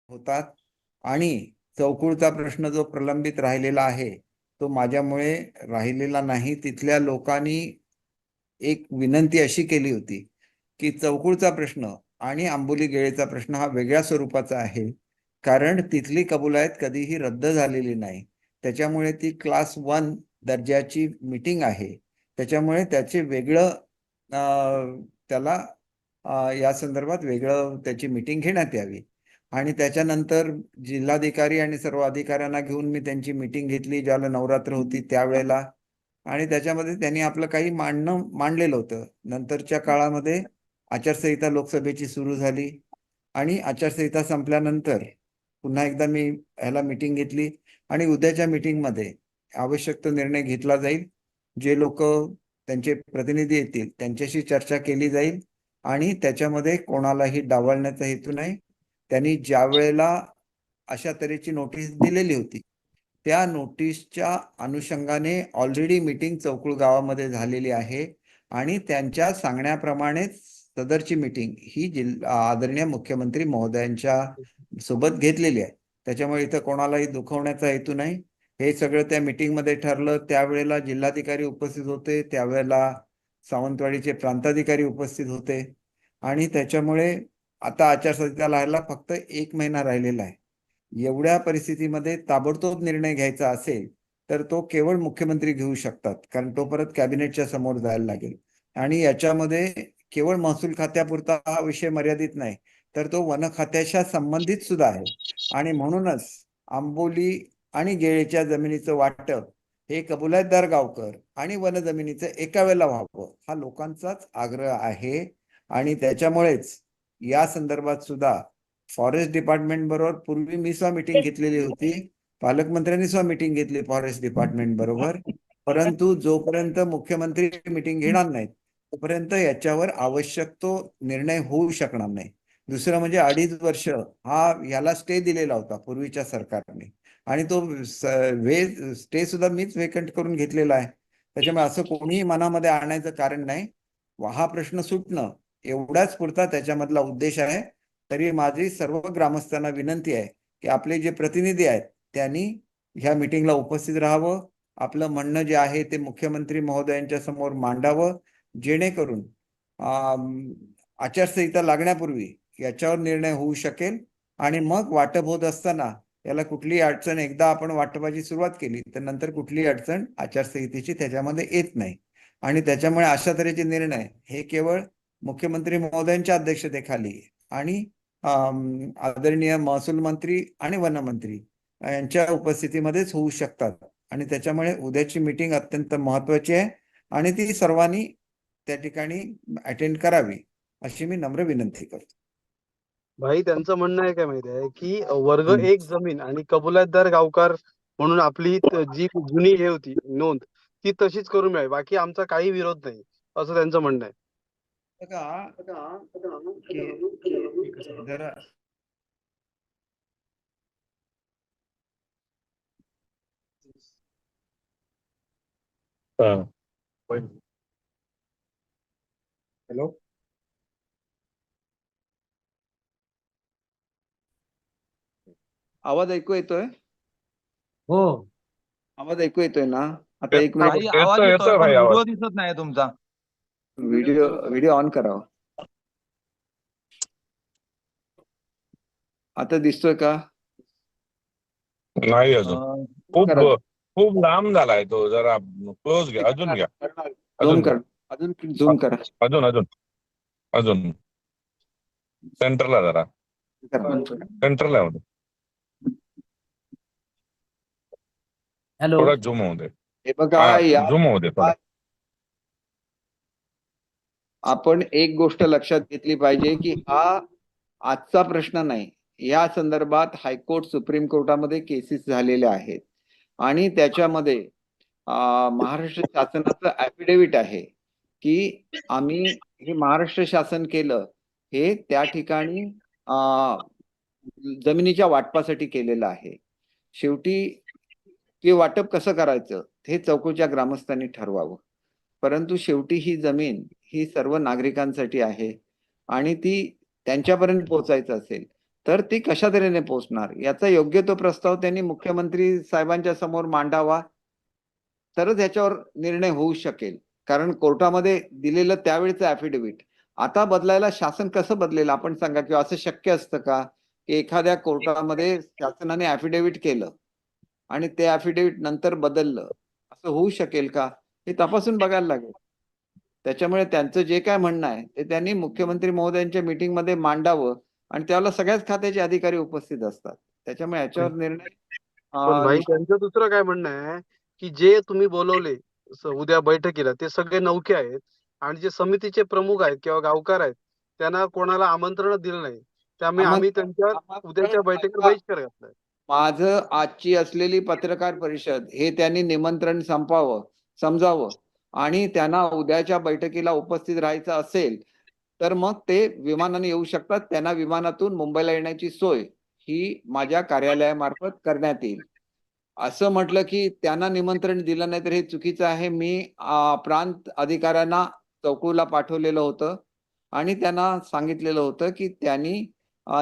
होतात आणि चौकुळचा प्रश्न जो प्रलंबित राहिलेला आहे तो माझ्यामुळे राहिलेला नाही. तिथल्या लोकांनी एक विनंती अशी केली होती की चौकुळचा प्रश्न आणि आंबोली गेळेचा प्रश्न हा वेगळ्या स्वरूपाचा आहे, कारण तिथली कबुलायत कधीही रद्द झालेली नाही. त्याच्यामुळे ती क्लास 1 दर्जाची मीटिंग आहे. त्याच्यामुळे त्याचे वेगळं त्याला या संदर्भात वेगळं त्याची मीटिंग घेण्यात यावी. आणि त्याच्यानंतर जिल्हाधिकारी आणि सर्व अधिकाऱ्यांना घेऊन मी त्यांची मीटिंग घेतली ज्याला नवरात्र होती त्यावेळेला. आणि त्याच्यामध्ये त्यांनी आपलं काही मांडलेलं होतं. नंतरच्या काळामध्ये आचारसंहिता लोकसभेची सुरू झाली आणि आचारसंहिता संपल्यानंतर पुन्हा एकदा मी ह्याला मीटिंग घेतली आणि उद्याच्या मीटिंगमध्ये आवश्यक तो निर्णय घेतला जाईल. जे लोक त्यांचे प्रतिनिधी येतील त्यांच्याशी चर्चा केली जाईल आणि त्याच्यामध्ये कोणालाही डावलण्याचा हेतू नाही. त्यांनी ज्या वेळेला अशा तऱ्हेची नोटीस दिलेली होती त्या नोटीसच्या अनुषंगाने ऑलरेडी मीटिंग चौकुळ गावामध्ये झालेली आहे आणि त्यांच्या सांगण्याप्रमाणेच सदरची मीटिंग ही आदरणीय मुख्यमंत्री महोदयांच्या सोबत घेतलेली आहे. त्याच्यामुळे इथं कोणालाही दुखवण्याचा हेतू नाही. हे सगळं त्या मीटिंगमध्ये ठरलं. त्यावेळेला जिल्हाधिकारी उपस्थित होते, त्यावेळेला सावंतवाडीचे प्रांताधिकारी उपस्थित होते आणि त्याच्यामुळे आता आचारसंहिता लागायला फक्त 1 महिना राहिलेला आहे. एवढ्या परिस्थितीमध्ये ताबडतोब निर्णय घ्यायचा असेल तर तो केवळ मुख्यमंत्री घेऊ शकतात, कारण तो परत कॅबिनेटच्या समोर जायला लागेल. आणि याच्यामध्ये केवळ महसूल खात्यापुरता हा विषय मर्यादित नाही, तर तो वन खात्याच्या संबंधित सुद्धा आहे. आणि म्हणूनच आंबोली आणि गेळेच्या जमिनीचं वाटप हे कबुलातदार गावकर आणि वन जमिनीचं एका वेळेला व्हावं हा लोकांचाच आग्रह आहे. आणि त्याच्यामुळेच या संदर्भात सुद्धा फॉरेस्ट डिपार्टमेंट बरोबर पूर्वी मी सुद्धा मीटिंग घेतलेली होती, पालकमंत्र्यांनी सुद्धा मीटिंग घेतली फॉरेस्ट डिपार्टमेंट बरोबर. परंतु जोपर्यंत मुख्यमंत्री मीटिंग घेणार नाहीत तोपर्यंत याच्यावर आवश्यक तो निर्णय होऊ शकणार नाही. दुसरं म्हणजे 2.5 वर्ष हा याला स्टे दिलेला होता पूर्वीच्या सरकारने आणि तो स्टे सुद्धा मीच वेकंट करून घेतलेला आहे. त्याच्यामुळे असं कोणीही मनामध्ये आणायचं कारण नाही. हा प्रश्न सुटणं एवढाच पुरता त्याच्यामधला उद्देश आहे. तरी माझी सर्व ग्रामस्थांना विनंती आहे की आपले जे प्रतिनिधी आहेत त्यांनी ह्या मीटिंगला उपस्थित राहावं, आपलं म्हणणं जे आहे ते मुख्यमंत्री महोदयांच्या समोर मांडावं, जेणेकरून आचारसंहिता लागण्यापूर्वी याच्यावर निर्णय होऊ शकेल. आणि मग वाटप होत असताना याला कुठलीही अडचण, एकदा आपण वाटपाची सुरुवात केली तर नंतर कुठलीही अडचण आचारसंहितेची त्याच्यामध्ये येत नाही. आणि त्याच्यामुळे अशा तऱ्हेचे निर्णय हे केवळ मुख्यमंत्री महोदयांच्या अध्यक्षतेखाली आणि आदरणीय महसूल मंत्री आणि वनमंत्री यांच्या उपस्थितीमध्येच होऊ शकतात. आणि त्याच्यामुळे उद्याची मीटिंग अत्यंत महत्वाची आहे आणि ती सर्वांनी त्या ठिकाणी अटेंड करावी अशी मी नम्र विनंती करतो. भाई त्यांचं म्हणणं आहे काय माहिती आहे की वर्ग 1 जमीन आणि कबुलातदार गावकार म्हणून आपली जी जुनी हे होती नोंद ती तशीच करून मिळावी, बाकी आमचा काही विरोध नाही असं त्यांचं म्हणणं आहे. जरा हॅलो, आवाज ऐकू येतोय? हो आवाज ऐकू येतोय ना? आता 1 भाई मिनिट, आवाज येतोय पण व्हिडिओ दिसत नाही तुमचा. व्हिडिओ ऑन करावा. आता दिसतोय का? नाही अजून. खूप खूप लांब झालाय तो, जरा क्लोज घ्या, अजून घ्या, झूम करा, अजून झूम करा, अजून अजून अजून सेंटरला, जरा सेंटरला होते, हॅलो, थोडा झूम होऊ दे. हे बघा, झूम होऊ दे थोडा. आपण एक गोष्ट लक्षात घेतली पाहिजे की हा आजचा प्रश्न नाही. या संदर्भात हायकोर्ट, सुप्रीम कोर्टामध्ये केसेस झालेल्या आहेत आणि त्याच्यामध्ये महाराष्ट्र शासनाचं ऍफिडेव्हिट आहे की आम्ही हे महाराष्ट्र शासन केलं हे त्या ठिकाणी जमिनीच्या वाटपासाठी केलेलं आहे. शेवटी ते वाटप कसं करायचं हे चौकोच्या ग्रामस्थांनी ठरवावं. परंतु शेवटी ही जमीन ही सर्व नागरिकांसाठी आहे आणि ती त्यांच्यापर्यंत पोहोचायचं असेल तर ती कशा तऱ्हेने पोहोचणार याचा योग्य तो प्रस्ताव त्यांनी मुख्यमंत्री साहेबांच्या समोर मांडावा, तरच याच्यावर निर्णय होऊ शकेल. कारण कोर्टामध्ये दिलेलं त्यावेळेचं ऍफिडेव्हिट आता बदलायला शासन कसं बदलेल आपण सांगा, किंवा असं शक्य असतं का की एखाद्या कोर्टामध्ये शासनाने ऍफिडेव्हिट केलं आणि ते ऍफिडेव्हिट नंतर बदललं, असं होऊ शकेल का? हे तपासून बघायला लागेल. त्याच्यामुळे त्यांचं जे काय म्हणणं आहे ते त्यांनी मुख्यमंत्री महोदयांच्या मीटिंगमध्ये मांडावं आणि त्यावेळेला सगळ्याच खात्याचे अधिकारी उपस्थित असतात. त्याच्यामुळे याच्यावर निर्णय पण भाई निश्चित- त्यांचं दुसरं काय म्हणणं आहे की जे तुम्ही बोलवले उद्या बैठकीला ते सगळे नौके आहेत आणि जे समितीचे प्रमुख आहेत किंवा गावकार आहेत त्यांना कोणाला आमंत्रण दिलं नाही, त्यामुळे आम्ही त्यांच्या उद्याच्या बैठकीत बहिष्कार घातलाय. माझं आजची असलेली पत्रकार परिषद हे त्यांनी निमंत्रण समजावं आणि त्यांना उद्याच्या बैठकीला उपस्थित राहायचं असेल तर मग ते विमानाने येऊ शकतात. त्यांना विमानातून मुंबईला येण्याची सोय ही माझ्या कार्यालयामार्फत करण्यात येईल. असं म्हटलं की त्यांना निमंत्रण दिलं नाही तर हे चुकीचं आहे. मी प्रांत अधिकाऱ्यांना चौकूला पाठवलेलं होतं आणि त्यांना सांगितलेलं होतं की त्यांनी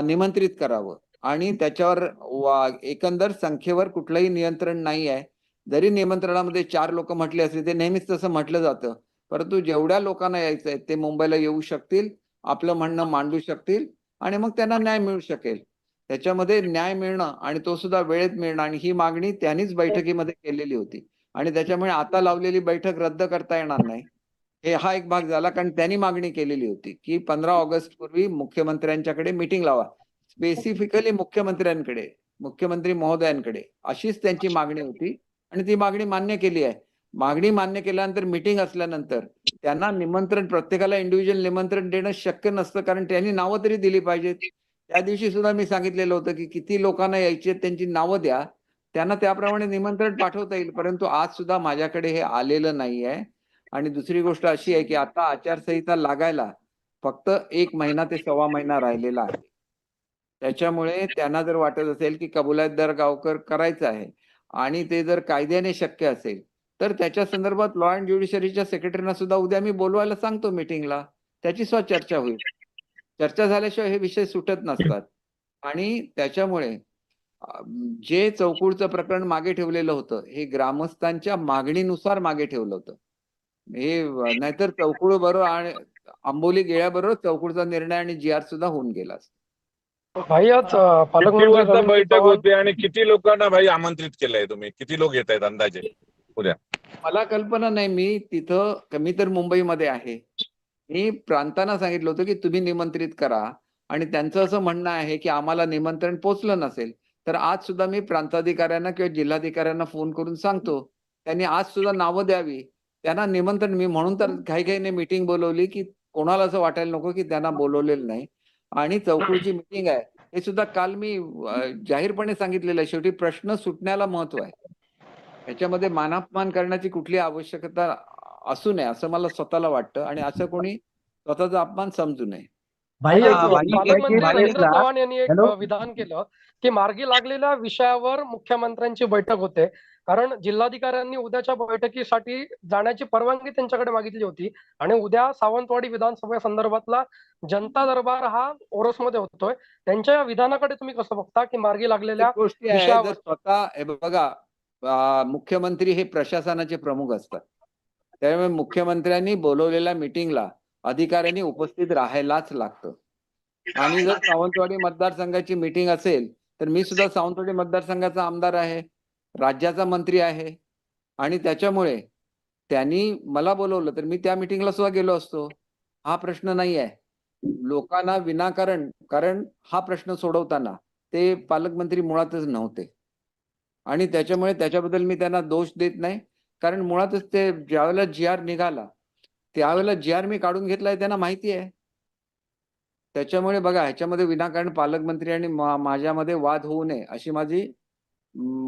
निमंत्रित करावं आणि त्याच्यावर एकंदर संख्येवर कुठलंही नियंत्रण नाही आहे. जरी निमंत्रणामध्ये 4 लोक म्हटले असले, ते नेहमीच तसं म्हटलं जातं, परंतु जेवढ्या लोकांना यायचंय ते मुंबईला येऊ शकतील, आपलं म्हणणं मांडू शकतील आणि मग त्यांना न्याय मिळू शकेल. त्याच्यामध्ये न्याय मिळणं आणि तो सुद्धा वेळेत मिळणं आणि ही मागणी त्यांनीच बैठकीमध्ये केलेली होती आणि त्याच्यामुळे आता लावलेली बैठक रद्द करता येणार नाही. हा एक भाग झाला, कारण त्यांनी मागणी केलेली होती की 15 ऑगस्ट पूर्वी मुख्यमंत्र्यांच्याकडे मीटिंग लावा, स्पेसिफिकली मुख्यमंत्र्यांकडे, मुख्यमंत्री महोदयांकडे, अशीच त्यांची मागणी होती आणि ती मागणी मान्य केली आहे. मागणी मान्य केल्यानंतर मीटिंग असल्यानंतर त्यांना निमंत्रण, प्रत्येकाला इंडिव्हिज्युअल निमंत्रण देणं शक्य नसतं, कारण त्यांनी नावं तरी दिली पाहिजेत. त्या दिवशी सुद्धा मी सांगितलेलं होतं की किती लोकांना यायचे त्यांची नावं द्या, त्यांना त्याप्रमाणे निमंत्रण पाठवता येईल. परंतु आज सुद्धा माझ्याकडे हे आलेलं नाही आहे. आणि दुसरी गोष्ट अशी आहे की आता आचारसंहिता लागायला फक्त 1 महिना ते 1.25 महिना राहिलेला आहे. त्याच्यामुळे त्यांना जर वाटत असेल की कबुलातदार गावकर करायचं आहे आणि ते जर कायद्याने शक्य असेल तर त्याच्या संदर्भात लॉ अँड ज्युडिशरीच्या सेक्रेटरीना सुद्धा उद्या मी बोलवायला सांगतो मीटिंगला, त्याची सुद्धा चर्चा होईल. चर्चा झाल्याशिवाय हे विषय सुटत नसतात. आणि त्याच्यामुळे जे चौकूळचं प्रकरण मागे ठेवलेलं होतं हे ग्रामस्थांच्या मागणीनुसार मागे ठेवलं होतं. हे नाहीतर चौकूळ बरोबर आणि आंबोली गेल्याबरोबर चौकूळचा निर्णय आणि जी आर सुद्धा होऊन गेला असता. भाई आज किती पालकमंत्री वाजता धर्मेंद्र बैठक चव्हाण होते आणि किती लोकांना भाई आमंत्रित केलंय तुम्ही? किती लोक येत आहेत अंदाजे उद्या? मला कल्पना नाही, मी तर मुंबईमध्ये आहे. मी प्रांतांना सांगितलं होतं की तुम्ही निमंत्रित करा आणि त्यांचं असं म्हणणं आहे की आम्हाला निमंत्रण पोचलं नसेल तर आज सुद्धा मी प्रांताधिकाऱ्यांना किंवा जिल्हाधिकाऱ्यांना फोन करून सांगतो त्यांनी आज सुद्धा नावं द्यावी. त्यांना निमंत्रण, मी म्हणून तर घाईघाईने मीटिंग बोलवली की कोणाला असं वाटायला नको की त्यांना बोलवलेलं नाही. आणि चौकूळची मीटिंग आहे हे सुद्धा काल मी जाहीरपणे सांगितलेलं आहे. शेवटी प्रश्न सुटण्याला महत्व आहे, याच्यामध्ये मानापमान करण्याची कुठली आवश्यकता असू नये असं मला स्वतःला वाटतं आणि असं कोणी स्वतःचा अपमान समजू नये. भाई आज भाई, पालकमंत्री भाई, धर्मेंद्र भाई, चव्हाण यांनी एक हॅलो. विधान केलं की मार्गी लागलेल्या विषयावर मुख्यमंत्र्यांची बैठक होते, कारण जिल्हाधिकाऱ्यांनी उद्याच्या बैठकीसाठी जाण्याची परवानगी त्यांच्याकडे मागितली होती आणि उद्या सावंतवाडी विधानसभा संदर्भातला जनता दरबार हा ओरोसमध्ये होतोय. त्यांच्या या विधानाकडे तुम्ही कसं बघता की मार्गी लागलेल्या एक गोष्टी आहे, विषयावर? जर स्वतः हे बघा, मुख्यमंत्री हे प्रशासनाचे प्रमुख असतात, त्यामुळे मुख्यमंत्र्यांनी बोलवलेल्या मीटिंगला अधिकाऱ्यांनी उपस्थित राहायलाच लागतं. आणि जर सावंतवाडी मतदारसंघाची मीटिंग असेल तर मी सुद्धा सावंतवाडी मतदारसंघाचा आमदार आहे, राज्याचा मंत्री आहे आणि त्याच्यामुळे त्यांनी मला बोलवलं तर मी त्या मीटिंगला सुद्धा गेलो असतो. हा प्रश्न नाही आहे. लोकांना विनाकारण, कारण हा प्रश्न सोडवताना ते पालकमंत्री मुळातच नव्हते आणि त्याच्यामुळे त्याच्याबद्दल मी त्यांना दोष देत नाही, कारण मुळातच ते ज्यावेळेला जी आर निघाला त्यावेळेला जी आर मी काढून घेतलाय त्यांना माहिती आहे. त्याच्यामुळे बघा, ह्याच्यामध्ये विनाकारण पालकमंत्री आणि माझ्यामध्ये वाद होऊ नये अशी माझी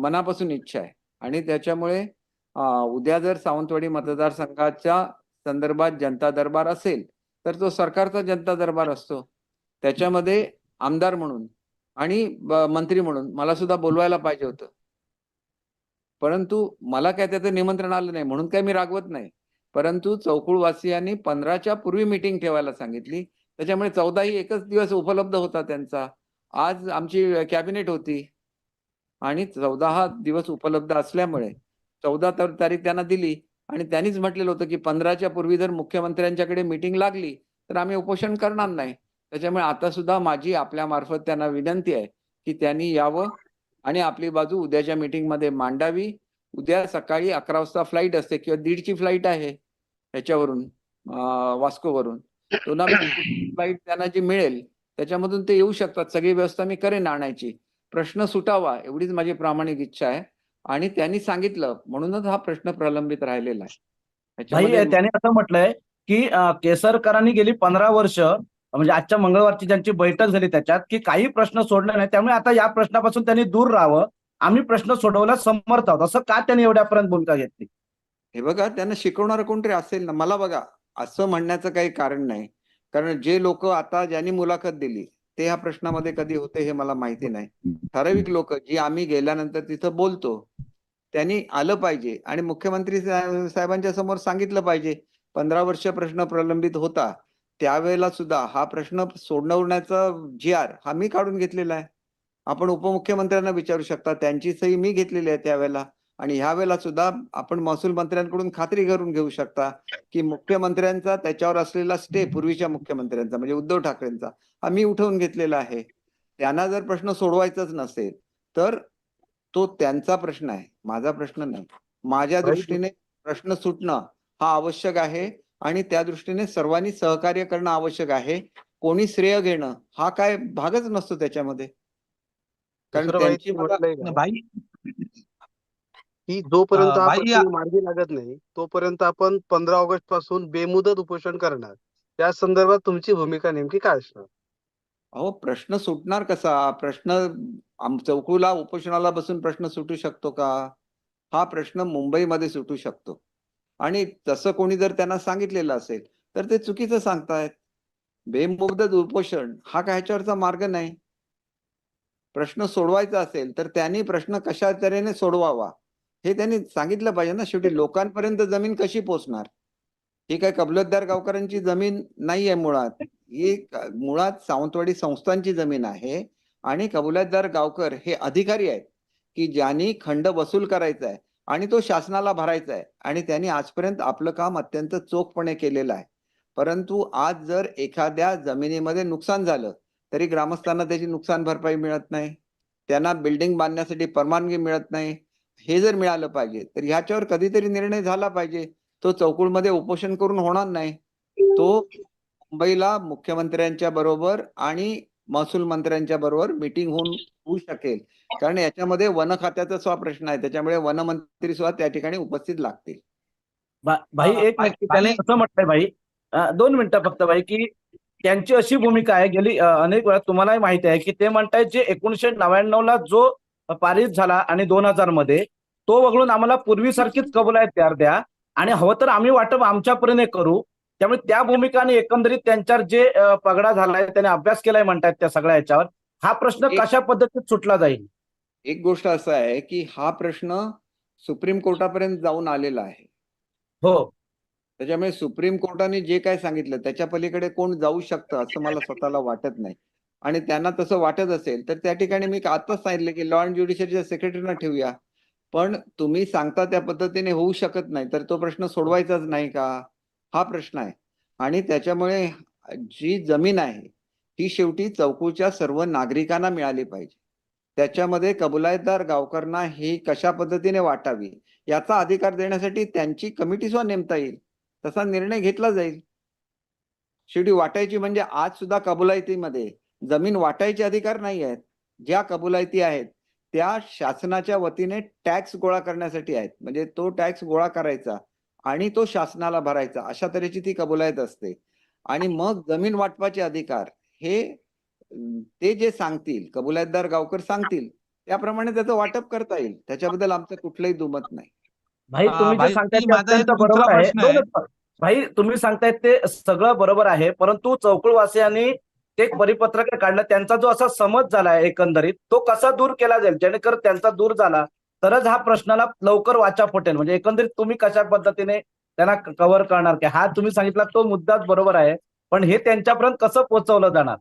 मनापासून इच्छा आहे. आणि त्याच्यामुळे उद्या जर सावंतवाडी मतदारसंघाच्या संदर्भात जनता दरबार असेल तर तो सरकारचा जनता दरबार असतो. त्याच्यामध्ये आमदार म्हणून आणि मंत्री म्हणून मला सुद्धा बोलवायला पाहिजे होतं, परंतु मला काय त्याचं निमंत्रण आलं नाही म्हणून काय मी रागवत नाही. परंतु चौकुळवासियांनी 15च्या पूर्वी मीटिंग ठेवायला सांगितली, त्याच्यामुळे 14 ही एकच दिवस उपलब्ध होता त्यांचा आज आमची कॅबिनेट होती आणि 14 दिवस उपलब्ध असल्यामुळे 14 तारीख त्यांना दिली आणि त्यांनीच म्हटलेलं होतं की 15च्या पूर्वी जर मुख्यमंत्र्यांच्याकडे मीटिंग लागली तर आम्ही उपोषण करणार नाही. त्याच्यामुळे आता सुद्धा माझी आपल्या मार्फत त्यांना विनंती आहे की त्यांनी यावं आणि आपली बाजू उद्याच्या मीटिंगमध्ये मांडावी. उद्या सकाळी 11 वाजता फ्लाईट असते किंवा 1:30ची फ्लाईट आहे ह्याच्यावरून वास्कोवरून. तो ना फ्लाईट त्यांना जी मिळेल त्याच्यामधून ते येऊ शकतात. सगळी व्यवस्था मी करेन आणायची. प्रश्न सुटावा एवढीच माझी प्रामाणिक इच्छा आहे आणि त्यांनी सांगितलं म्हणूनच हा प्रश्न प्रलंबित राहिलेला आहे. भाई त्याने असं म्हटलंय की केसरकरांनी गेली 15 वर्ष म्हणजे आजच्या मंगळवारची ज्यांची बैठक झाली त्याच्यात की काही प्रश्न सोडले नाही, त्यामुळे आता या प्रश्नापासून त्यांनी दूर राहावं, आम्ही प्रश्न सोडवण्यास समर्थ आहोत. असं का त्यांनी एवढ्यापर्यंत भूमिका घेतली? हे बघा, त्यांना शिकवणार कोणतरी असेल ना. मला बघा असं म्हणण्याचं काही कारण नाही, कारण जे लोक आता ज्यांनी मुलाखत दिली ते ह्या प्रश्नामध्ये कधी होते हे मला माहिती नाही. ठराविक लोक जी आम्ही गेल्यानंतर तिथं बोलतो त्यांनी आलं पाहिजे आणि मुख्यमंत्री साहेबांच्या समोर सांगितलं पाहिजे. 15 वर्ष प्रश्न प्रलंबित होता त्यावेळेला सुद्धा हा प्रश्न सोडवण्याचा GR हा मी काढून घेतलेला आहे. आपण उपमुख्यमंत्र्यांना विचारू शकता, त्यांची सही मी घेतलेली आहे त्यावेळेला. आणि ह्या वेळेला सुद्धा आपण महसूल मंत्र्यांकडून खात्री करून घेऊ शकता की मुख्यमंत्र्यांचा त्याच्यावर असलेला स्टे पूर्वीच्या मुख्यमंत्र्यांचा म्हणजे उद्धव ठाकरेंचा हा मी उठवून घेतलेला आहे. त्यांना जर प्रश्न सोडवायचाच नसेल तर तो त्यांचा प्रश्न आहे, माझा प्रश्न नाही. माझ्या दृष्टीने प्रश्न सुटणं हा आवश्यक आहे आणि त्या दृष्टीने सर्वांनी सहकार्य करणं आवश्यक आहे. कोणी श्रेय घेणं हा काय भागच नसतो त्याच्यामध्ये. कारण दुसरं भाई त्यांची ते म्हटलंय का भाई की जोपर्यंत हा भाई प्रश्न मार्गी लागत नाही तोपर्यंत आपण 15 ऑगस्ट पासून बेमुदत उपोषण करणार. त्या संदर्भात तुमची भूमिका नेमकी काय असणार? अहो प्रश्न सुटणार कसा? प्रश्न चौकूला उपोषणाला बसून प्रश्न सुटू शकतो का? हा प्रश्न मुंबईमध्ये सुटू शकतो आणि तसं कोणी जर त्यांना सांगितलेलं असेल तर ते चुकीचं सांगतायत. बेमुदत उपोषण हा काय ह्याच्यावरचा मार्ग नाही. प्रश्न सोडवायचा असेल तर त्यांनी प्रश्न कशा तऱ्हेने सोडवावा हे त्यांनी सांगितलं पाहिजे ना. शेवटी लोकांपर्यंत जमीन कशी पोहोचणार? ही काय कबलतदार गावकऱ्यांची जमीन नाहीये मुळात. ही मुळात सावंतवाडी संस्थांची जमीन आहे आणि कबूलतदार गावकर हे अधिकारी आहेत की ज्यांनी खंड वसूल करायचा आहे आणि तो शासनाला भरायचा आहे आणि त्यांनी आजपर्यंत आपलं काम अत्यंत चोखपणे केलेलं आहे. परंतु आज जर एखाद्या जमिनीमध्ये नुकसान झालं तरी ग्रामस्थांना त्याची नुकसान भरपाई मिळत नाही, त्यांना बिल्डिंग बांधण्यासाठी परवानगी मिळत नाही. हे जर मिळालं पाहिजे तर ह्याच्यावर कधीतरी निर्णय झाला पाहिजे. तो चौकुळमध्ये उपोषण करून होणार नाही. तो मुंबईला मुख्यमंत्र्यांच्या बरोबर आणि महसूल मंत्र्यांच्या बरोबर मीटिंग होऊ शकेल. कारण याच्यामध्ये वन खात्याचा सुद्धा प्रश्न आहे, त्याच्यामुळे वनमंत्री सुद्धा त्या ठिकाणी उपस्थित लागतील. भाई एक मिनिट, त्याने असं म्हटलंय भाई 2 मिनिटं फक्त भाई की त्यांची अशी भूमिका आहे गेली अनेक वेळा तुम्हालाही माहिती आहे की ते म्हणतायत जे 1999ला जो पारित झाला आणि 2000 मध्ये तो वगळून आम्हाला पूर्वीसारखीच कबुलात द्या आणि हवं तर आम्ही वाटप आमच्यापर्यंत करू. त्यामुळे त्या भूमिकाने एकंदरीत त्यांच्यावर जे पगडा झालाय त्याने अभ्यास केलाय म्हणतायत त्या सगळ्या याच्यावर. हा प्रश्न कशा पद्धतीत सुटला जाईल? एक गोष्ट असं आहे की हा प्रश्न सुप्रीम कोर्टापर्यंत जाऊन आलेला आहे. हो, त्याच्यामुळे सुप्रीम कोर्टाने जे काय सांगितलं त्याच्या पलीकडे कोण जाऊ शकतं असं मला स्वतःला वाटत नाही. आणि त्यांना तसं वाटत असेल तर त्या ठिकाणी मी आताच सांगितलं की लॉ अँड ज्युडिशरीच्या सेक्रेटरीना ठेवूया. पण तुम्ही सांगता त्या पद्धतीने होऊ शकत नाही तर तो प्रश्न सोडवायचाच नाही का? हा प्रश्न आहे. आणि त्याच्यामुळे जी जमीन आहे ती शेवटी चौकूच्या सर्व नागरिकांना मिळाली पाहिजे. त्याच्यामध्ये कबुलातदार गावकऱ्यांना ही कशा पद्धतीने वाटावी याचा अधिकार देण्यासाठी त्यांची कमिटी सुद्धा नेमता येईल, तसा निर्णय घेतला जाईल. शेवटी वाटायची म्हणजे आज सुद्धा कबुलायतीमध्ये जमीन वाटायचे अधिकार नाही आहेत. ज्या कबुलायती आहेत त्या शासनाच्या वतीने टॅक्स गोळा करण्यासाठी आहेत. म्हणजे तो टॅक्स गोळा करायचा आणि तो शासनाला भरायचा अशा तऱ्हेची ती कबुलायत असते. आणि मग जमीन वाटपाचे अधिकार हे ते जे सांगतील कबुलातदार गावकर सांगतील त्याप्रमाणे त्याचं वाटप करता येईल. त्याच्याबद्दल आमचं कुठलंही दुमत नाही. भाई तुम्ही जे भाई, सांगतायत ते माझा एक अत्यंत दुसरा बरोबर आहे. प्रश्न आहे. भाई तुम्ही सांगतायत ते सगळं बरोबर आहे, परंतु चौकुळवासियांनी ते एक परिपत्रक काढलं, त्यांचा जो असा समज झालाय एकंदरीत तो कसा दूर केला जाईल जेणेकरून त्यांचा दूर झाला तरच हा प्रश्नाला लवकर वाचा फुटेल. म्हणजे एकंदरीत तुम्ही कशा पद्धतीने त्यांना कव्हर करणार की हा तुम्ही सांगितला तो मुद्दाच बरोबर आहे, पण हे त्यांच्यापर्यंत कसं पोहोचवलं जाणार?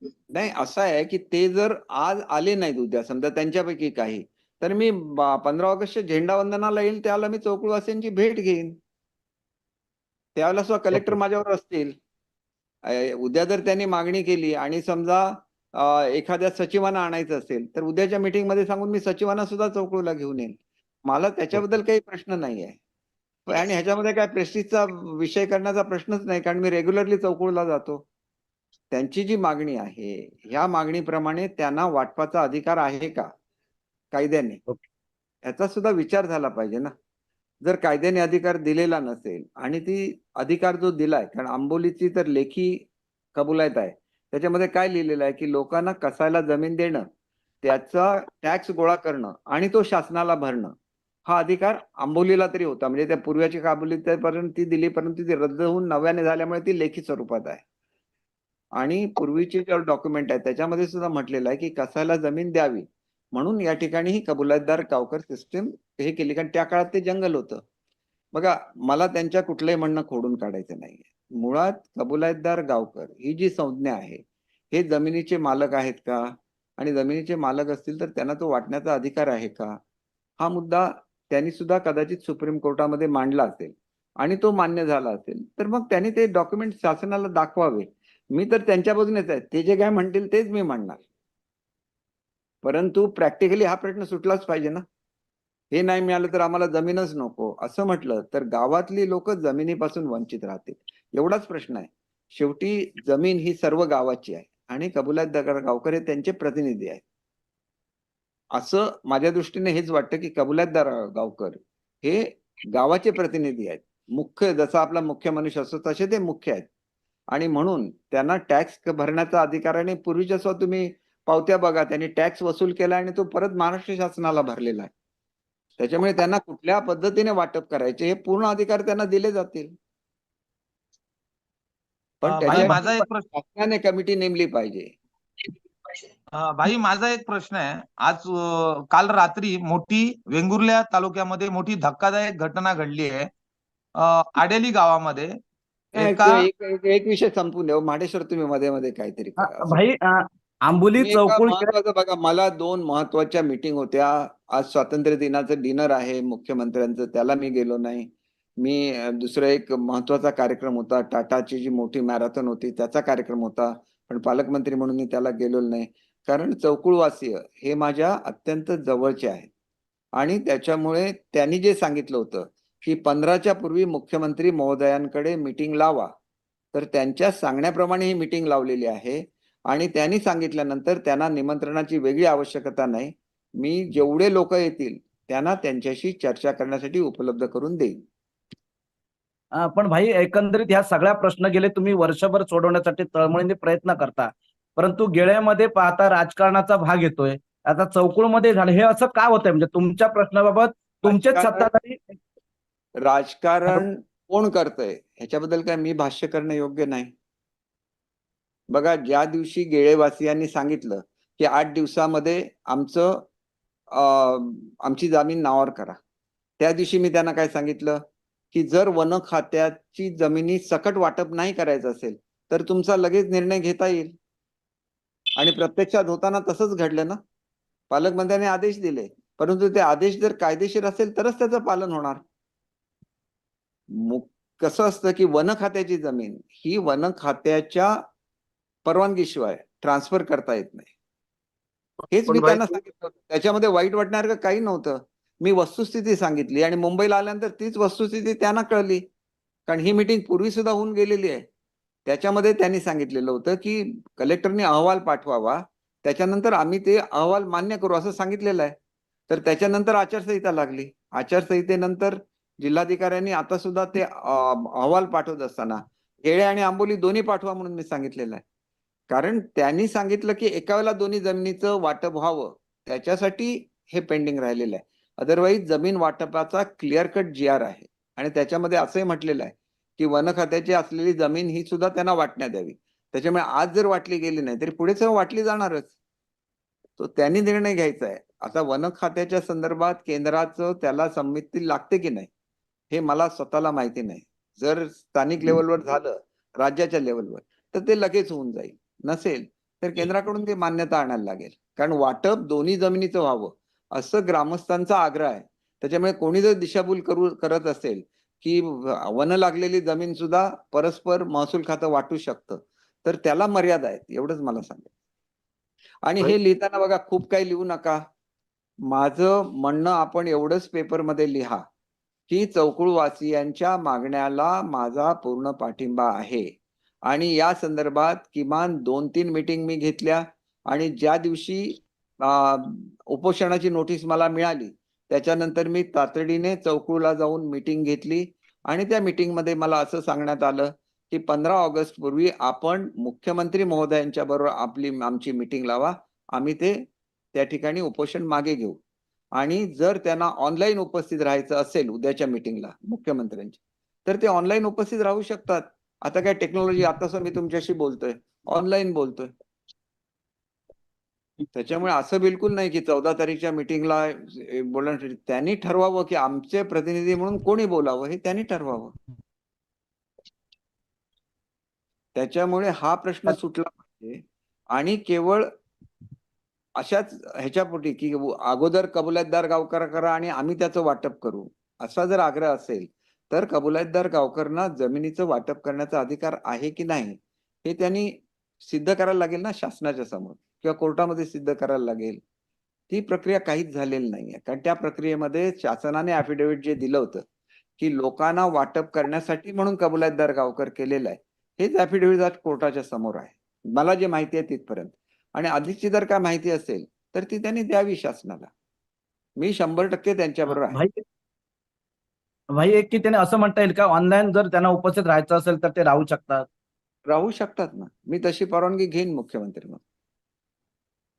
नाही, असं आहे की ते जर आज आले नाहीत, उद्या समजा त्यांच्यापैकी काही, तर मी 15 ऑगस्टच्या झेंडावंदनाला येईल, त्यावेळेला मी चौकुळवासियांची भेट घेईन. त्यावेळेला सुद्धा कलेक्टर ओके. माझ्यावर असतील. उद्या जर त्यांनी मागणी केली आणि समजा एखाद्या सचिवांना आणायचं असेल, तर उद्याच्या मीटिंगमध्ये सांगून मी सचिवांना सुद्धा चौकुळला घेऊन येईन. मला त्याच्याबद्दल काही प्रश्न नाही आहे. आणि ह्याच्यामध्ये काय प्रेस्टिजचा विषय करण्याचा प्रश्नच नाही, कारण मी रेग्युलरली चौकुळला जातो. त्यांची जी मागणी आहे, ह्या मागणीप्रमाणे त्यांना वाटपाचा अधिकार आहे का कायद्याने, ओके. याचा सुद्धा विचार झाला पाहिजे ना. जर कायद्याने अधिकार दिलेला नसेल आणि ती अधिकार जो दिलाय, कारण आंबोलीची तर लेखी कबुलात आहे, त्याच्यामध्ये काय लिहिलेलं आहे की लोकांना कसायला जमीन देणं, त्याचा टॅक्स गोळा करणं आणि तो शासनाला भरणं, हा अधिकार आंबोलीला तरी होता. म्हणजे त्या पूर्वीची काबुलीपर्यंत ती दिली, परंतु ती रद्द होऊन नव्याने झाल्यामुळे ती लेखी स्वरूपात आहे. आणि पूर्वीचे जे डॉक्युमेंट आहेत त्याच्यामध्ये सुद्धा म्हटलेलं आहे की कसायला जमीन द्यावी, म्हणून या ठिकाणी ही कबुलातदार गावकर सिस्टीम हे केली, कारण त्या काळात ते जंगल होतं. बघा, मला त्यांच्या कुठलंही म्हणणं खोडून काढायचं नाहीये. मुळात कबुलातदार गावकर ही जी संज्ञा आहे, हे जमिनीचे मालक आहेत का, आणि जमिनीचे मालक असतील तर त्यांना तो वाटण्याचा अधिकार आहे का, हा मुद्दा त्यांनी सुद्धा कदाचित सुप्रीम कोर्टामध्ये मांडला असेल आणि तो मान्य झाला असेल, तर मग त्यांनी ते डॉक्युमेंट शासनाला दाखवावे. मी तर त्यांच्या बाजूनेच आहे, ते जे काय म्हणतील तेच मी म्हणणार. परंतु प्रॅक्टिकली हा प्रश्न सुटलाच पाहिजे ना. हे नाही मिळालं तर आम्हाला जमीनच नको असं म्हटलं तर गावातली लोक जमिनीपासून वंचित राहतील, एवढाच प्रश्न आहे. शेवटी जमीन ही सर्व गावाची आहे आणि कबुलातदार गावकर हे त्यांचे प्रतिनिधी आहेत. असं माझ्या दृष्टीने हेच वाटतं की कबुलातदार गावकर हे गावाचे प्रतिनिधी आहेत. मुख्य जसा आपला मुख्य मनुष्य असतो तसे ते मुख्य आहेत. आणि म्हणून त्यांना टॅक्स भरण्याचा अधिकार आहे. आणि पूर्वीच्या सुद्धा तुम्ही पावत्या बघा, त्यांनी टॅक्स वसूल केला आणि तो परत महाराष्ट्र शासनाला भरलेला आहे. त्याच्यामुळे त्यांना कुठल्या पद्धतीने वाटप करायचे हे पूर्ण अधिकार त्यांना दिले जातील. पण भाई त्याच्या माझा एक प्रश्न शासनाने कमिटी नेमली पाहिजे. भाई माझा एक प्रश्न आहे. आज काल रात्री मोठी वेंगुर्ल्या तालुक्यामध्ये मोठी धक्कादायक घटना घडली आहे. आडेली गावामध्ये एका एक विषय संपून द्या. माडेश्वर, तुम्ही मध्ये मध्ये काहीतरी करा. भाई आंबोली मी एका चौकुळ महत्वाचं बघा, मला 2 महत्वाच्या मीटिंग होत्या. आज स्वातंत्र्य दिनाचं डिनर आहे मुख्यमंत्र्यांचं, त्याला मी गेलो नाही. मी दुसरा एक महत्वाचा कार्यक्रम होता, टाटाची जी मोठी मॅरेथॉन होती त्याचा कार्यक्रम होता, पण पालकमंत्री म्हणून मी त्याला गेलेलो नाही. कारण चौकुळवासीय हे माझ्या अत्यंत जवळचे आहेत आणि त्याच्यामुळे त्यांनी जे सांगितलं होतं की 15च्या पूर्वी मुख्यमंत्री महोदयांकडे मीटिंग लावा, तर त्यांच्या सांगण्याप्रमाणे ही मीटिंग लावलेली आहे. आणि त्यांनी सांगितल्यानंतर त्यांना निमंत्रणाची वेगळी आवश्यकता नाही. मी जेवढे लोक येतील त्यांना त्यांच्याशी चर्चा करण्यासाठी उपलब्ध करून देईन. पण भाई एकंदरीत ह्या सगळ्या प्रश्न गेले तुम्ही वर्षभर सोडवण्यासाठी तळमळीने प्रयत्न करता, परंतु गेळ्यामध्ये पाहता राजकारणाचा भाग येतोय. आता चौकुळमध्ये झालं हे असं का होतंय? म्हणजे तुमच्या प्रश्नाबाबत तुमचेच सत्ताधारी राजकारण कोण करतंय ह्याच्याबद्दल काय मी भाष्य करणं योग्य नाही. बघा, ज्या दिवशी गेळेवासियांनी सांगितलं की 8 दिवसामध्ये आमची जमीन नावावर करा, त्या दिवशी मी त्यांना काय सांगितलं की जर वन खात्याची जमिनी सकट वाटप नाही करायचं असेल तर तुमचा लगेच निर्णय घेता येईल. आणि प्रत्यक्षात होताना तसंच घडलं ना. पालकमंत्र्यांनी आदेश दिले, परंतु ते आदेश जर कायदेशीर असेल तरच त्याचं पालन होणार. कसं असतं की वन खात्याची जमीन ही वन खात्याच्या परवानगीशिवाय ट्रान्सफर करता येत नाही. हेच मी त्यांना सांगितलं. त्याच्यामध्ये वाईट वाटणार काही नव्हतं. मी वस्तुस्थिती सांगितली आणि मुंबईला आल्यानंतर तीच वस्तुस्थिती त्यांना कळली, कारण ही मीटिंग पूर्वी सुद्धा होऊन गेलेली आहे. त्याच्यामध्ये त्यांनी सांगितलेलं होतं की कलेक्टरने अहवाल पाठवावा, त्याच्यानंतर आम्ही ते अहवाल मान्य करू असं सांगितलेलं आहे. तर त्याच्यानंतर आचारसंहिता लागली. आचारसंहितेनंतर जिल्हाधिकाऱ्यांनी आता सुद्धा ते अहवाल पाठवत असताना येळे आणि आंबोली दोन्ही पाठवा म्हणून मी सांगितलेलं आहे. कारण त्यांनी सांगितलं की एका वेळेला दोन्ही जमिनीचं वाटप व्हावं, त्याच्यासाठी हे पेंडिंग राहिलेलं आहे. अदरवाईज जमीन वाटपाचा क्लिअर कट GR आहे आणि त्याच्यामध्ये असंही म्हटलेलं आहे की वन खात्याची असलेली जमीन ही सुद्धा त्यांना वाटण्यात यावी. त्याच्यामुळे आज जर वाटली गेली नाही तरी पुढे सह वाटली जाणारच. तो त्यांनी निर्णय घ्यायचा आहे. आता वन खात्याच्या संदर्भात केंद्राचं त्याला संमती लागते की नाही हे मला स्वतःला माहिती नाही. जर स्थानिक लेवलवर झालं, राज्याच्या लेवलवर, तर ते लगेच होऊन जाईल. नसेल तर केंद्राकडून ती मान्यता आणायला लागेल. कारण वाटप दोन्ही जमिनीचं व्हावं असं ग्रामस्थांचा आग्रह आहे. त्याच्यामुळे कोणी जर दिशाभूल करत असेल की वन लागलेली जमीन सुद्धा परस्पर महसूल खातं वाटू शकतं, तर त्याला मर्यादा आहेत, एवढंच मला सांगायचं. आणि हे लिहिताना बघा, खूप काही लिहू नका. माझं म्हणणं आपण एवढंच पेपरमध्ये लिहा की चौकुळवासियांच्या मागण्याला माझा पूर्ण पाठिंबा आहे आणि या संदर्भात किमान 2-3 मीटिंग मी घेतल्या आणि ज्या दिवशी उपोषणाची नोटीस मला मिळाली त्याच्यानंतर मी तातडीने चौकुळला जाऊन मीटिंग घेतली आणि त्या मीटिंगमध्ये मला असं सांगण्यात आलं की 15 ऑगस्ट पूर्वी आपण मुख्यमंत्री महोदयांच्या बरोबर आमची मीटिंग लावा, आम्ही त्या ठिकाणी उपोषण मागे घेऊ. आणि जर त्यांना ऑनलाईन उपस्थित राहायचं असेल उद्याच्या मीटिंगला मुख्यमंत्र्यांची, तर ते ऑनलाईन उपस्थित राहू शकतात. आता काय टेक्नॉलॉजी, आता मी तुमच्याशी बोलतोय, ऑनलाईन बोलतोय. त्याच्यामुळे असं बिलकुल नाही की 14 तारीखच्या मीटिंगला बोलण्यासाठी त्यांनी ठरवावं की आमचे प्रतिनिधी म्हणून कोणी बोलावं, हे त्यांनी ठरवावं. त्याच्यामुळे हा प्रश्न सुटला पाहिजे. आणि केवळ अशाच ह्याच्यापोटी की अगोदर कबुलातदार गावकर करा आणि आम्ही त्याचं वाटप करू, असा जर आग्रह असेल तर कबुलातदार गावकरांना जमिनीचं वाटप करण्याचा अधिकार आहे की नाही हे त्यांनी सिद्ध करायला लागेल ना शासनाच्या समोर, किंवा कोर्टामध्ये सिद्ध करायला लागेल. ती प्रक्रिया काहीच झालेली नाहीये. कारण त्या प्रक्रियेमध्ये शासनाने ऍफिडेव्हिट जे दिलं होतं की लोकांना वाटप करण्यासाठी म्हणून कबुलातदार गावकर केलेलं आहे, हेच ऍफिडेव्हिट आज कोर्टाच्या समोर आहे, मला जे माहिती आहे तिथपर्यंत. आणि अधिकची जर काय माहिती असेल तर ती त्यांनी द्यावी शासनाला. मी 100% त्यांच्याबरोबर आहे. भाई एक की त्याने असं म्हणता येईल का ऑनलाईन जर त्यांना उपस्थित राहायचं असेल तर ते राहू शकतात? राहू शकतात ना, मी तशी परवानगी घेईन मुख्यमंत्री म्हणून.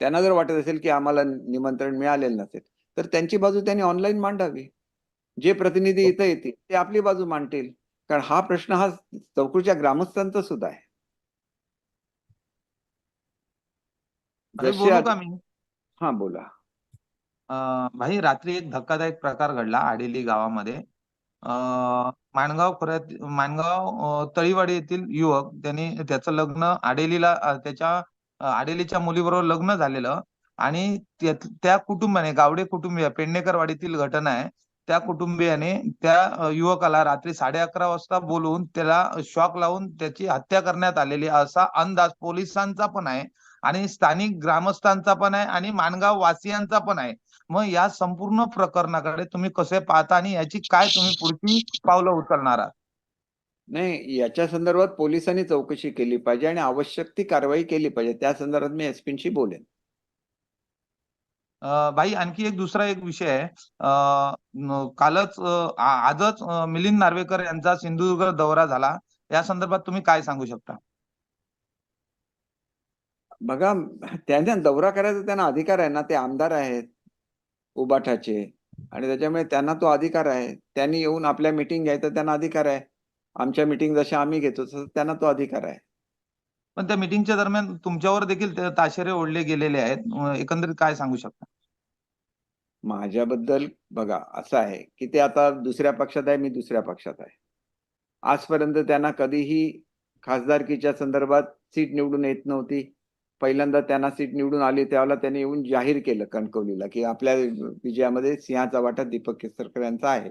त्यांना जर वाटत असेल की आम्हाला निमंत्रण मिळालेलं नसेल तर त्यांची बाजू त्यांनी ऑनलाईन मांडावी. जे प्रतिनिधी इथं येतील ते आपली बाजू मांडतील. कारण हा प्रश्न हा चौकुळच्या ग्रामस्थांचा सुद्धा आहे. भाई जसे बोलू का मी? हा बोला. भाई रात्री एक धक्कादायक प्रकार घडला आडेली गावामध्ये. माणगाव तळीवाडी येथील युवक, त्यांनी त्याचं लग्न त्याच्या आडेलीच्या मुलीबरोबर लग्न झालेलं आणि त्या कुटुंबाने, गावडे कुटुंबीय, पेडणेकरवाडीतील घटना आहे, त्या कुटुंबियाने त्या युवकाला रात्री 11:30 वाजता बोलवून त्याला शॉक लावून त्याची हत्या करण्यात आलेली असा अंदाज पोलिसांचा पण आहे आणि स्थानिक ग्रामस्थांचा पण आहे आणि माणगाव वासियांचा पण आहे. मग या संपूर्ण प्रकरणाकडे तुम्ही कसे पाहता आणि याची काय तुम्ही पुढची पावलं उचलणार आहात? नाही, याच्या संदर्भात पोलिसांनी चौकशी केली पाहिजे आणि आवश्यक ती कारवाई केली पाहिजे. त्या संदर्भात मी एसपींशी बोलेन. भाई आणखी एक दुसरा एक विषय आहे. आजच मिलिंद नार्वेकर यांचा सिंधुदुर्ग दौरा झाला, या संदर्भात तुम्ही काय सांगू शकता? बघा, त्यांना दौरा करायचा त्यांना अधिकार आहे ना, ते आमदार आहेत उबाठाचे आणि त्याच्यामुळे त्यांना तो अधिकार आहे. त्यांनी येऊन आपल्या मीटिंग घ्यायचा त्यांना अधिकार आहे. आमच्या मीटिंग जशा आम्ही घेतो तसं त्यांना तो अधिकार आहे. पण त्या मीटिंगच्या दरम्यान तुमच्यावर देखील ताशेरे ओढले गेलेले आहेत, एकंदरीत काय सांगू शकता? माझ्याबद्दल बघा असं आहे की ते आता दुसऱ्या पक्षात आहे, मी दुसऱ्या पक्षात आहे. आजपर्यंत त्यांना कधीही खासदारकीच्या संदर्भात सीट निवडून येत नव्हती. पहिल्यांदा त्यांना सीट निवडून आली त्यावेळेला त्यांनी येऊन जाहीर केलं कणकवलीला की आपल्या विजयामध्ये सिंहाचा वाटा दीपक केसरकर यांचा आहे.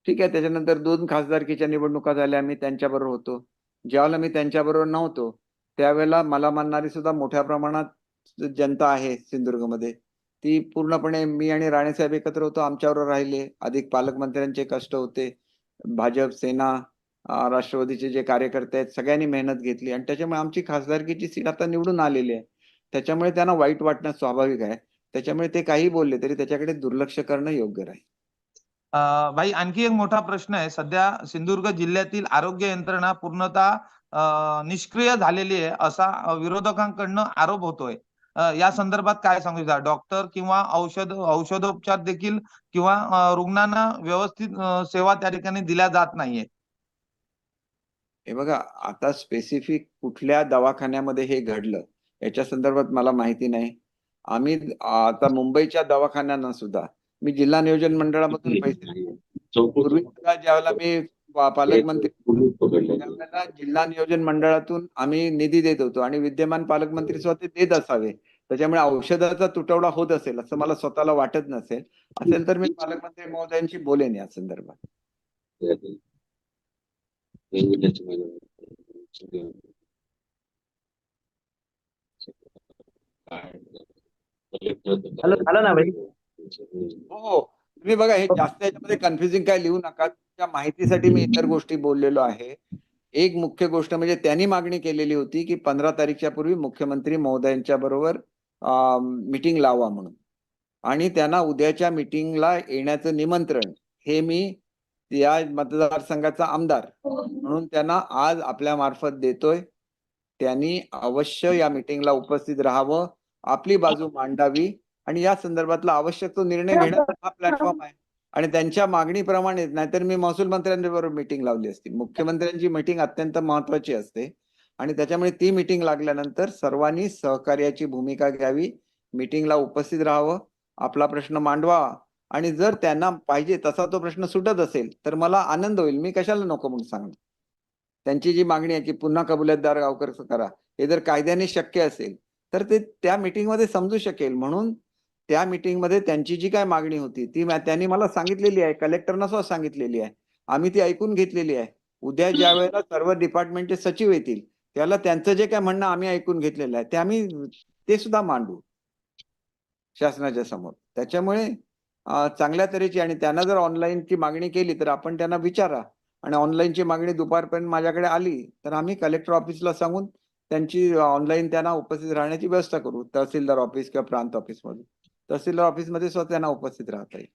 ठीक आहे, त्याच्यानंतर 2 खासदारकीच्या निवडणुका झाल्या, मी त्यांच्याबरोबर होतो. ज्यावेळेला मी त्यांच्याबरोबर नव्हतो त्यावेळेला मला मानणारी सुद्धा मोठ्या प्रमाणात जनता आहे सिंधुदुर्गमध्ये. ती पूर्णपणे मी आणि राणेसाहेब एकत्र होतो, आमच्याबरोबर राहिले. अधिक पालकमंत्र्यांचे कष्ट होते. भाजप, सेना, राष्ट्रवादीचे जे कार्यकर्ते आहेत सगळ्यांनी मेहनत घेतली आणि त्याच्यामुळे आमची खासदारकीची सीट आता निवडून आलेली आहे. त्याच्यामुळे त्यांना वाईट वाटणं स्वाभाविक आहे. त्याच्यामुळे ते काही बोलले तरी त्याच्याकडे दुर्लक्ष करणं योग्य राहील. भाई आणखी एक मोठा प्रश्न आहे. सध्या सिंधुदुर्ग जिल्ह्यातील आरोग्य यंत्रणा पूर्णतः निष्क्रिय झालेली आहे असा विरोधकांकडनं आरोप होतोय. या संदर्भात काय सांगू इच्छिता? डॉक्टर किंवा औषधोपचार देखील किंवा रुग्णांना व्यवस्थित सेवा त्या ठिकाणी दिल्या जात नाहीये. हे बघा, आता स्पेसिफिक कुठल्या दवाखान्यामध्ये हे घडलं याच्या संदर्भात मला माहिती नाही. आम्ही आता मुंबईच्या दवाखान्यांना सुद्धा मी जिल्हा नियोजन मंडळामधून पैसे पूर्वी ज्यावेळेला मी पालकमंत्री त्यावेळेला जिल्हा नियोजन मंडळातून आम्ही निधी देत होतो आणि विद्यमान पालकमंत्री स्वतः ते देत असावे. त्याच्यामुळे औषधाचा तुटवडा होत असेल असं मला स्वतःला वाटत असेल तर मी पालकमंत्री महोदयांशी बोलेन या संदर्भात. झालं ना भाई? हो, तुम्ही बघा हे जास्त याच्यामध्ये कन्फ्युजिंग काय लिहू नका. त्या माहितीसाठी मी इतर गोष्टी बोललेलो आहे. एक मुख्य गोष्ट म्हणजे त्यांनी मागणी केलेली होती की 15 तारीखच्या पूर्वी मुख्यमंत्री महोदयांच्या बरोबर मीटिंग लावा म्हणून, आणि त्यांना उद्याच्या मीटिंगला येण्याचं निमंत्रण हे मी या मतदारसंघाचा आमदार म्हणून त्यांना आज आपल्या मार्फत देतोय. त्यांनी अवश्य या मीटिंगला उपस्थित राहावं, आपली बाजू मांडावी आणि या संदर्भातला आवश्यक तो निर्णय घेण्याचा हा प्लॅटफॉर्म आहे. आणि त्यांच्या मागणीप्रमाणे, नाहीतर मी महसूल मंत्र्यांबरोबर मीटिंग लावली असती. मुख्यमंत्र्यांची मीटिंग अत्यंत महत्वाची असते आणि त्याच्यामुळे ती मीटिंग लागल्यानंतर सर्वांनी सहकार्याची भूमिका घ्यावी, मीटिंगला उपस्थित राहावं, आपला प्रश्न मांडवा आणि जर त्यांना पाहिजे तसा तो प्रश्न सुटत असेल तर मला आनंद होईल. मी कशाला नको म्हणून सांगणार. त्यांची जी मागणी आहे की पुन्हा कबुलियतदार गावकर करा, हे जर कायद्याने शक्य असेल तर ते त्या मीटिंगमध्ये समजू शकेल. म्हणून त्या मीटिंगमध्ये त्यांची जी काय मागणी होती ती त्यांनी मला सांगितलेली आहे, कलेक्टरना सुद्धा सांगितलेली आहे, आम्ही ती ऐकून घेतलेली आहे. उद्या ज्या वेळेला सर्व डिपार्टमेंटचे सचिव येतील त्याला त्यांचं जे काय म्हणणं आम्ही ऐकून घेतलेलं आहे ते आम्ही ते सुद्धा मांडू शासनाच्या समोर. त्याच्यामुळे चांगल्या तऱ्हेची, आणि त्यांना जर ऑनलाईनची मागणी केली तर आपण त्यांना विचारा, आणि ऑनलाईनची मागणी दुपारपर्यंत माझ्याकडे आली तर आम्ही कलेक्टर ऑफिसला सांगून त्यांची ऑनलाईन त्यांना उपस्थित राहण्याची व्यवस्था करू. तहसीलदार ऑफिस किंवा प्रांत ऑफिसमध्ये, तहसीलदार ऑफिसमध्ये सुद्धा त्यांना उपस्थित राहता येईल.